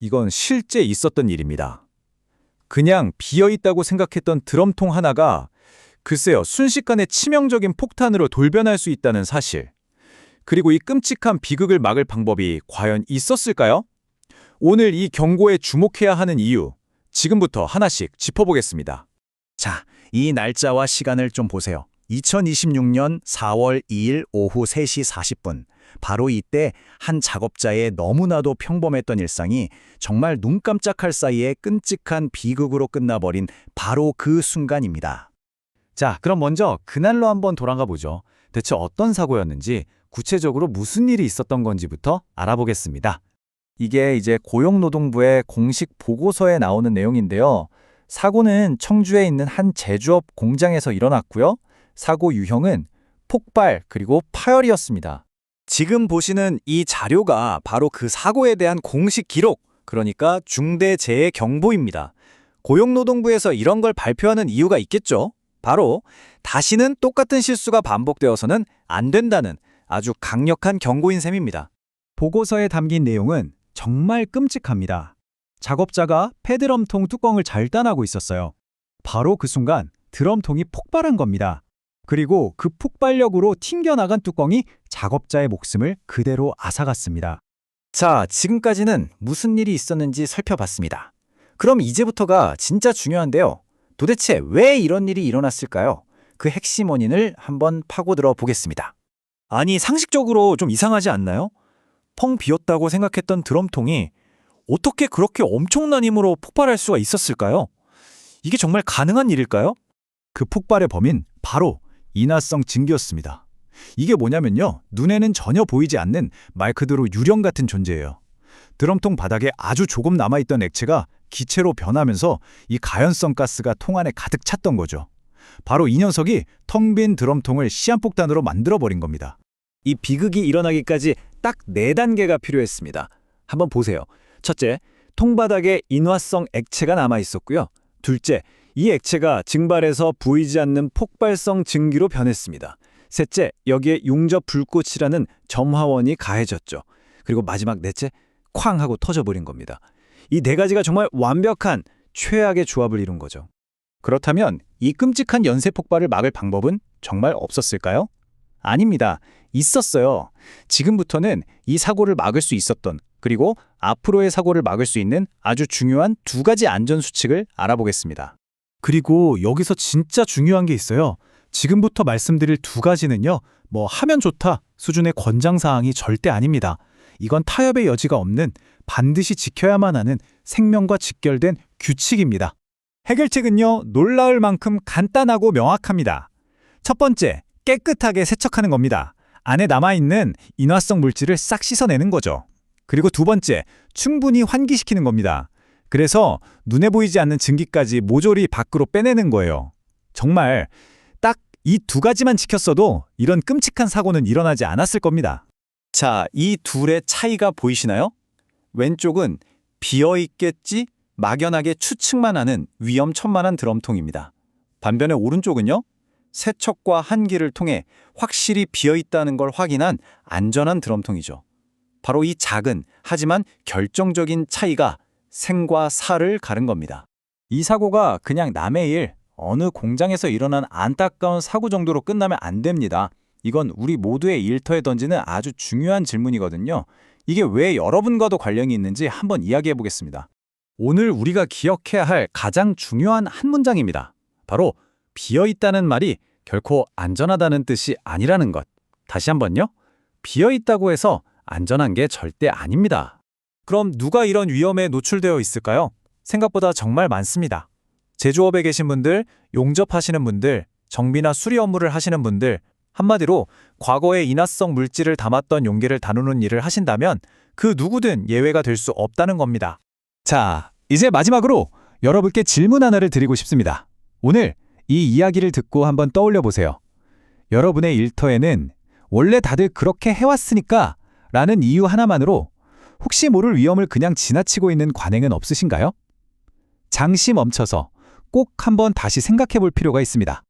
이건 실제 있었던 일입니다. 그냥 비어있다고 생각했던 드럼통 하나가 글쎄요, 순식간에 치명적인 폭탄으로 돌변할 수 있다는 사실. 그리고 이 끔찍한 비극을 막을 방법이 과연 있었을까요? 오늘 이 경고에 주목해야 하는 이유, 지금부터 하나씩 짚어보겠습니다. 자, 이 날짜와 시간을 좀 보세요. 2026년 4월 2일 오후 3시 40분. 바로 이때 한 작업자의 너무나도 평범했던 일상이 정말 눈 깜짝할 사이에 끔찍한 비극으로 끝나버린 바로 그 순간입니다. 자, 그럼 먼저 그날로 한번 돌아가 보죠. 대체 어떤 사고였는지, 구체적으로 무슨 일이 있었던 건지부터 알아보겠습니다. 이게 이제 고용노동부의 공식 보고서에 나오는 내용인데요. 사고는 청주에 있는 한 제조업 공장에서 일어났고요. 사고 유형은 폭발 그리고 파열이었습니다. 지금 보시는 이 자료가 바로 그 사고에 대한 공식 기록, 그러니까 중대재해 경보입니다. 고용노동부에서 이런 걸 발표하는 이유가 있겠죠? 바로 다시는 똑같은 실수가 반복되어서는 안 된다는 아주 강력한 경고인 셈입니다. 보고서에 담긴 내용은 정말 끔찍합니다. 작업자가 폐드럼통 뚜껑을 잘 딴하고 있었어요. 바로 그 순간 드럼통이 폭발한 겁니다. 그리고 그 폭발력으로 튕겨나간 뚜껑이 작업자의 목숨을 그대로 앗아갔습니다. 자, 지금까지는 무슨 일이 있었는지 살펴봤습니다. 그럼 이제부터가 진짜 중요한데요. 도대체 왜 이런 일이 일어났을까요? 그 핵심 원인을 한번 파고들어 보겠습니다. 아니, 상식적으로 좀 이상하지 않나요? 펑 비었다고 생각했던 드럼통이 어떻게 그렇게 엄청난 힘으로 폭발할 수가 있었을까요? 이게 정말 가능한 일일까요? 그 폭발의 범인 바로 인화성 증기였습니다. 이게 뭐냐면요. 눈에는 전혀 보이지 않는 말 그대로 유령 같은 존재예요. 드럼통 바닥에 아주 조금 남아있던 액체가 기체로 변하면서 이 가연성 가스가 통 안에 가득 찼던 거죠. 바로 이 녀석이 텅 빈 드럼통을 시한폭탄으로 만들어버린 겁니다. 이 비극이 일어나기까지 딱 4단계가 필요했습니다. 한번 보세요. 첫째, 통바닥에 인화성 액체가 남아 있었고요. 둘째, 이 액체가 증발해서 보이지 않는 폭발성 증기로 변했습니다. 셋째, 여기에 용접 불꽃이라는 점화원이 가해졌죠. 그리고 마지막 넷째, 쾅 하고 터져버린 겁니다. 이 4가지가 정말 완벽한 최악의 조합을 이룬 거죠. 그렇다면 이 끔찍한 연쇄 폭발을 막을 방법은 정말 없었을까요? 아닙니다. 있었어요. 지금부터는 이 사고를 막을 수 있었던, 그리고 앞으로의 사고를 막을 수 있는 아주 중요한 2가지 안전수칙을 알아보겠습니다. 그리고 여기서 진짜 중요한 게 있어요. 지금부터 말씀드릴 2가지는요. 뭐 하면 좋다 수준의 권장사항이 절대 아닙니다. 이건 타협의 여지가 없는 반드시 지켜야만 하는 생명과 직결된 규칙입니다. 해결책은요. 놀라울 만큼 간단하고 명확합니다. 첫 번째, 깨끗하게 세척하는 겁니다. 안에 남아있는 인화성 물질을 싹 씻어내는 거죠. 그리고 2번째, 충분히 환기시키는 겁니다. 그래서 눈에 보이지 않는 증기까지 모조리 밖으로 빼내는 거예요. 정말 딱 이 2가지만 지켰어도 이런 끔찍한 사고는 일어나지 않았을 겁니다. 자, 이 둘의 차이가 보이시나요? 왼쪽은 비어있겠지 막연하게 추측만 하는 위험천만한 드럼통입니다. 반면에 오른쪽은요. 세척과 환기를 통해 확실히 비어있다는 걸 확인한 안전한 드럼통이죠. 바로 이 작은 하지만 결정적인 차이가 생과 사를 가른 겁니다. 이 사고가 그냥 남의 일, 어느 공장에서 일어난 안타까운 사고 정도로 끝나면 안 됩니다. 이건 우리 모두의 일터에 던지는 아주 중요한 질문이거든요. 이게 왜 여러분과도 관련이 있는지 한번 이야기해 보겠습니다. 오늘 우리가 기억해야 할 가장 중요한 한 문장입니다. 바로 비어있다는 말이 결코 안전하다는 뜻이 아니라는 것. 다시 한번요. 비어있다고 해서 안전한 게 절대 아닙니다. 그럼 누가 이런 위험에 노출되어 있을까요? 생각보다 정말 많습니다. 제조업에 계신 분들, 용접하시는 분들, 정비나 수리 업무를 하시는 분들, 한마디로 과거에 인화성 물질을 담았던 용기를 다루는 일을 하신다면 그 누구든 예외가 될 수 없다는 겁니다. 자, 이제 마지막으로 여러분께 질문 하나를 드리고 싶습니다. 오늘 이 이야기를 듣고 한번 떠올려 보세요. 여러분의 일터에는 원래 다들 그렇게 해왔으니까 라는 이유 하나만으로 혹시 모를 위험을 그냥 지나치고 있는 관행은 없으신가요? 잠시 멈춰서 꼭 한번 다시 생각해 볼 필요가 있습니다.